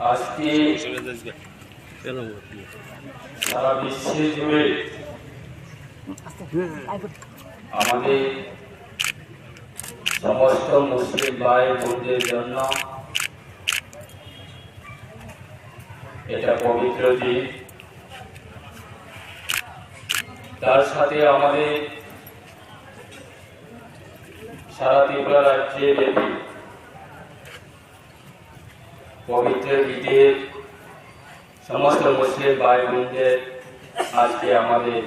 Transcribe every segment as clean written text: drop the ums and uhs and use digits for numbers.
আজকে সারা বিশ্বে জুড়ে আমাদের সমস্ত মুসলিম ভাই বোনদের জন্য এটা পবিত্র দিন। তার সাথে আমাদের সারা ত্রিপুরা রাজ্যে ব্যাপী পবিত্র ঈদের সমস্ত মুসলিম ভাই বোনদের আজকে আমাদের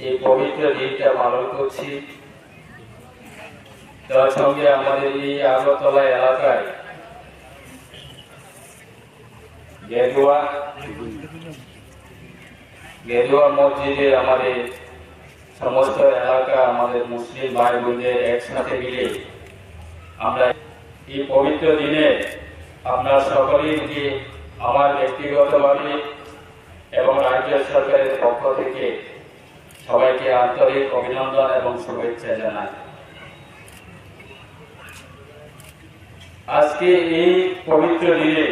এই পবিত্র দিনটা পালন করছি। তার সঙ্গে আমাদের এই আগরতলা এলাকায় গেরুয়া মসজিদে আমাদের সমস্ত এলাকা আমাদের মুসলিম ভাই বোনদের একসাথে মিলে আমরা এই পবিত্র দিনে আপনার সকলেই যে আমার ব্যক্তিগতভাবে এবং রাজ্য সরকারের পক্ষ থেকে সবাইকে আন্তরিক অভিনন্দন এবং শুভেচ্ছা জানাই। আজকে এই পবিত্র দিনে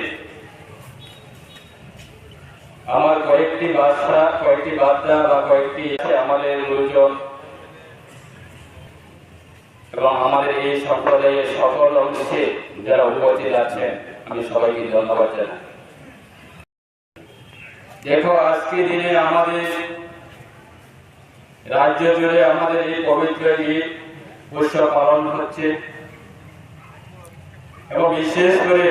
আমার কয়েকটি বার্তা বা কয়েকটি আমাদের গুরুজন এবং আমাদের এই সম্প্রদায়ের সকল অংশে যারা উপস্থিত আছেন আমি সবাইকে ধন্যবাদ জানাই। দেখো, আজকে দিনে আমাদের রাজ্য জুড়ে আমাদের এই পবিত্র ঈদ উৎসব পালন হচ্ছে এবং বিশেষ করে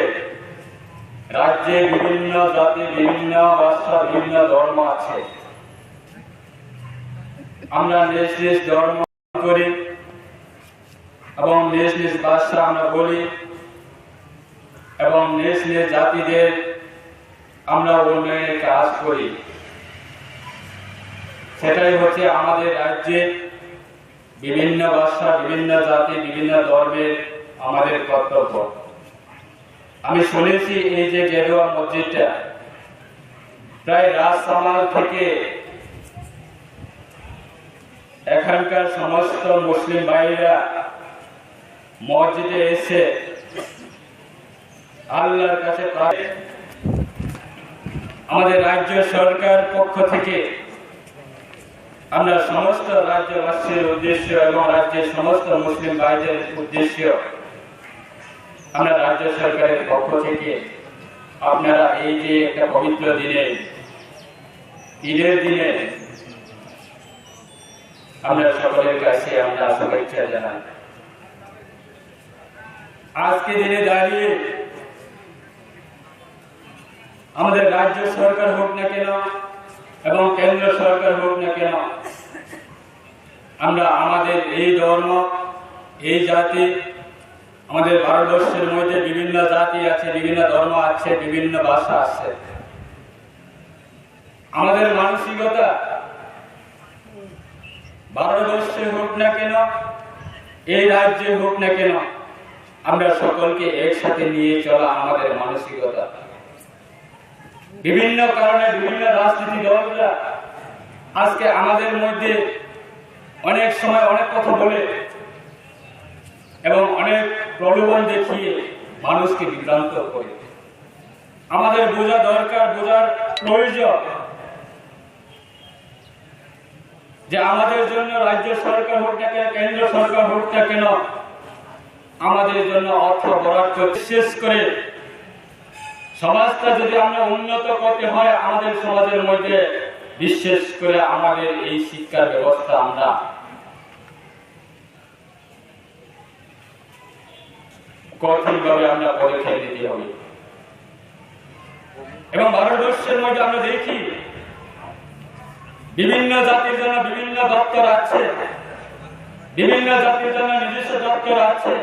রাজ্যে বিভিন্ন জাতি, বিভিন্ন ভাষা, বিভিন্ন ধর্ম আছে। আমরা নিজ নিজ ধর্ম করি এবং নিজ নিজ ভাষা আমরা বলি এবং নিজ নিজ জাতিদের আমরা উন্নয়নের কাজ করি। সেটাই হচ্ছে আমাদের রাজ্যে বিভিন্ন ভাষা, বিভিন্ন জাতি, বিভিন্ন ধর্মের আমাদের কর্তব্য। আমি শুনেছি এই যে গেরুয়া মসজিদটা প্রায় রাজসামাল থেকে এখানকার সমস্ত মুসলিম ভাইরা মসজিদে এসে আল্লাহর কাছে আমাদের রাজ্য সরকার পক্ষ থেকে আমরা সমস্ত রাজ্যবাসীর উদ্দেশ্য এবং রাজ্যের সমস্ত মুসলিম ভাইদের উদ্দেশ্য আমরা রাজ্য সরকারের পক্ষ থেকে আপনারা এই যে একটা পবিত্র দিনে ঈদের দিনে আমরা সকলের কাছে আমরা শুভেচ্ছা জানাই। আজকে দিনে দাঁড়িয়ে আমাদের রাজ্য সরকার হোক না কেন এবং কেন্দ্র সরকার হোক না কেন, আমরা আমাদের এই ধর্ম, এই জাতি, আমাদের ভারতবর্ষের মধ্যে বিভিন্ন জাতি আছে, বিভিন্ন ধর্ম আছে, বিভিন্ন ভাষা আছে। আমাদের মানসিকতা ভারতবর্ষে হোক না কেন, এই রাজ্যে হোক না কেন, আমরা সকলকে একসাথে নিয়ে চলা আমাদের মানসিকতা। বিভিন্ন কারণে বিভিন্ন রাজনীতি দলরা আজকে আমাদের মধ্যে অনেক সময় অনেক কথা বলে এবং অনেক প্রলোভন দেখিয়ে মানুষকে বিভ্রান্ত করে। আমাদের বোঝা দরকার, বোঝার প্রয়োজন যে আমাদের জন্য রাজ্য সরকার হোক না কেন, কেন্দ্র সরকার হোক না কেন, আমাদের জন্য অর্থ বরাদ্দ বিশেষ করে সমাজটা যদি আমরা উন্নত করতে হয়, আমাদের সমাজের মধ্যে বিশেষ করে আমাদের এই শিক্ষার ব্যবস্থা আমরা কঠিনভাবে আমরা পদক্ষেপ নিতে হবে। এবং ভারতবর্ষের মধ্যে আমরা দেখি বিভিন্ন জাতির জন্য বিভিন্ন দপ্তর আছে, বিভিন্ন জাতির জন্য নিজস্ব দপ্তর আছে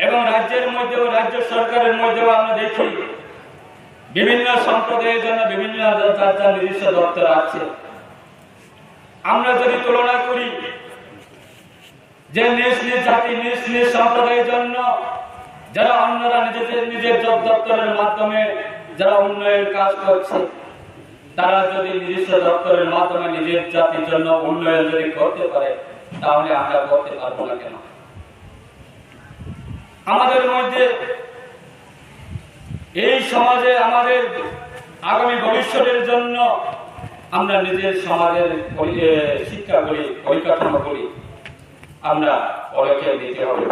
এবং রাজ্যের মধ্যেও রাজ্য সরকারের মধ্যেও আমরা দেখি বিভিন্ন সম্প্রদায়ের জন্য বিভিন্ন নিজস্ব দপ্তর আছে। আমরা যদি তুলনা করি যে নিজ নিজ জাতি, নিজ নিজ সম্প্রদায়ের জন্য যারা অন্যরা নিজের দপ্তরের মাধ্যমে যারা উন্নয়ন কাজ করছে, তারা যদি নিজস্ব দপ্তরের মাধ্যমে নিজের জাতির জন্য উন্নয়ন যদি করতে পারে, তাহলে আমরা করতে পারবো না কেন? আমাদের মধ্যে এই সমাজে আমাদের আগামী ভবিষ্যতের জন্য আমরা নিজের সমাজের শিক্ষা করি, পরিকাঠামো করি, আমরা পদক্ষেপ নিতে হবে।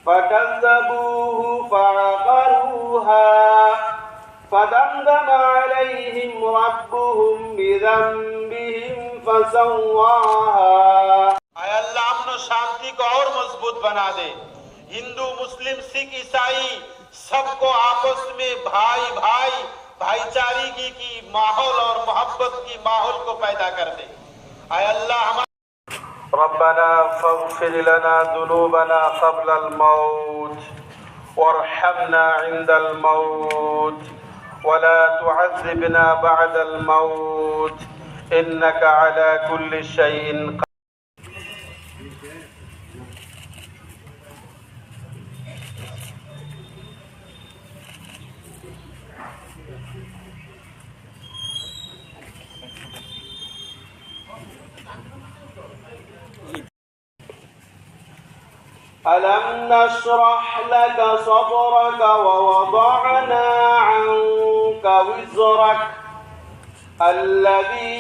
فكذبوه فعقروها فدمدم عليهم ربهم بذنبهم فسواها। आय अल्लाह अमन शांति को और मजबूत बना दे। हिंदू मुस्लिम सिख ईसाई सबको आपस में भाई भाई भाईचारे की माहौल और मोहब्बत की माहौल को पैदा कर दे। आय अल्लाह ربنا فاغفر لنا ذنوبنا قبل الموت وارحمنا عند الموت ولا تعذبنا بعد الموت إنك على كل شيء قدير। ألم نشرح لك صدرك ووضعنا عنك وزرك الذي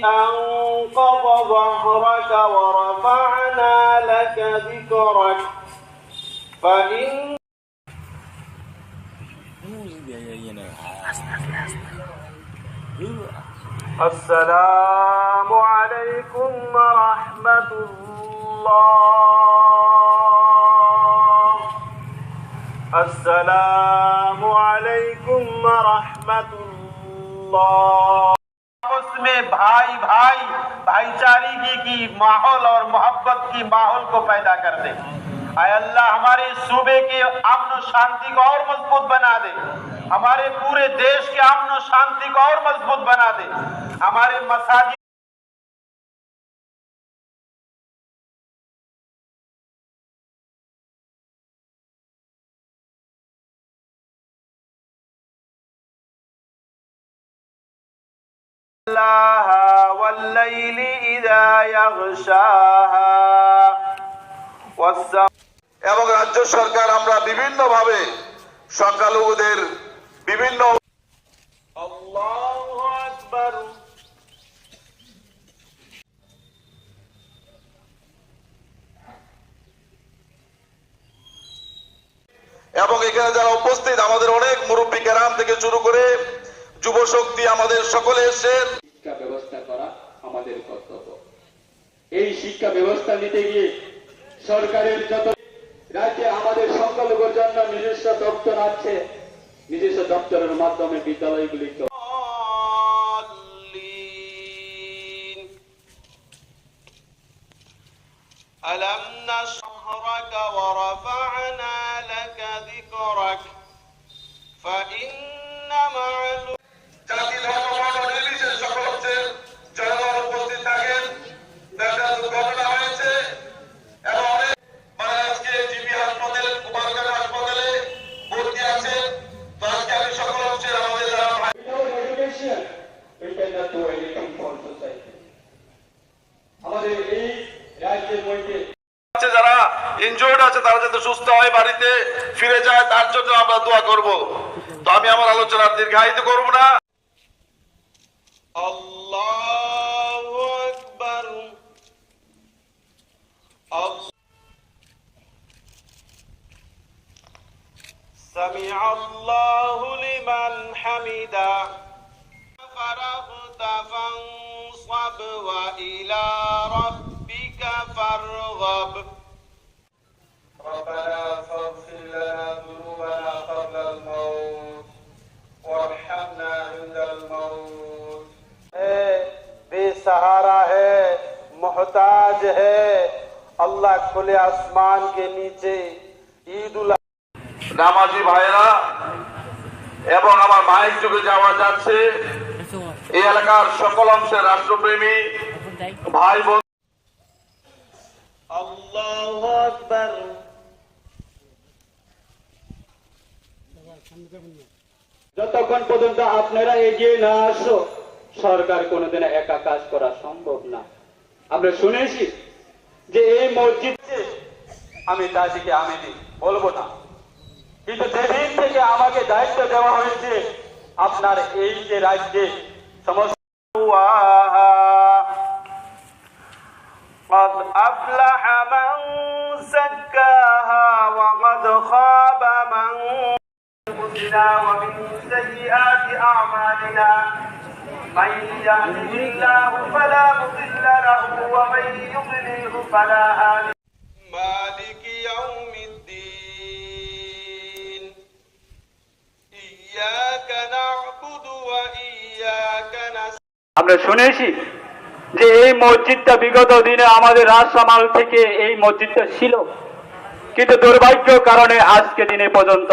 أنقض ظهرك ورفعنا لك ذكرك فإن السلام عليكم ورحمة الله السلام عليكم ورحمة الله। आपस में भाई भाई भाईचारे की माहौल और मोहब्बत की माहौल को पैदा कर दे। आय अल्लाह हमारे सूबे के अमन शांति को और मजबूत बना दे। हमारे पूरे देश के अमन शांति को और मजबूत बना दे। हमारे मसाजिद والليل إذا يغشاها এবং রাজ্য সরকার আমরা বিভিন্ন ভাবে সংখ্যালঘুদের বিভিন্ন আল্লাহু আকবার এবং এখানে যারা উপস্থিত আমাদের অনেক মুরব্বী কেরাম থেকে শুরু করে যুব শক্তি আমাদের সকলে এসেছেন। শিক্ষা ব্যবস্থা করা আমাদের কর্তব্য। এই শিক্ষা ব্যবস্থা নিতে গিয়ে সরকারের যত রাজ্যে আমাদের সংখ্যালঘুর জন্য নিজস্ব দপ্তর আছে, নিজস্ব দপ্তরের মাধ্যমে বিদ্যালয়গুলিকে ألم نشرح ورفعنا لك ذكرك فإن مع জাতি ধর্ম বর্ণ নির্বিশেষে সকল হচ্ছে জনগণ উপস্থিত থাকেন। একটা দুর্ঘটনা হয়েছে এবং অনেক আজকে জিবি হাসপাতালে কুমারঘাট হাসপাতালে ভর্তি আছেন। তো আজকে আমি সকল হচ্ছে আমাদের যারা আমাদের এই রাজ্যের মধ্যে যারা ইনজুর্ড আছে তারা যাতে সুস্থ হয় বাড়িতে ফিরে যায় তার জন্য আমরা দোয়া করব। তো আমি আমার আলোচনা দীর্ঘায়িত করব না। আল্লাহু আকবার سمع الله لمن حمده فرغت فانصب وإلى ربك فارغب ربنا فاغفر لنا ذنوبنا قبل الموت وارحمنا عند الموت बेसहारा है, मोहताज है। अल्लाह खुले आसमान के नीचे ईद उल নামাজি ভাইরা এবং আমার মাইক যুগে যাওয়া যাচ্ছে এই এলাকার সকল অংশের রাষ্ট্রপ্রেমী ভাই বোন আল্লাহু আকবার। যতক্ষণ পর্যন্ত আপনারা এগিয়ে না আসো, সরকার কোনোদিন একা কাজ করা সম্ভব না। আমরা শুনেছি যে এই মসজিদ, আমি দাদিকে আমি বলবো না, কিন্তু যেদিন থেকে আমাকে দায়িত্ব দেওয়া হয়েছে আপনার এই যে রাজ্যে সমস্ত قد أفلح من زكاها وقد خاب من دساها ومن سيئات أعمالنا من يهده الله فلا مضل له ومن يضلله فلا هادي مالك يوم الدين إياك نعبد وإياك نستعين আমরা শুনেছি যে এই মসজিদটা বিগত দিনে আমাদের রাজসামাল থেকে এই মসজিদটা ছিল, কিন্তু দুর্ভাগ্য কারণে আজকে দিনে পর্যন্ত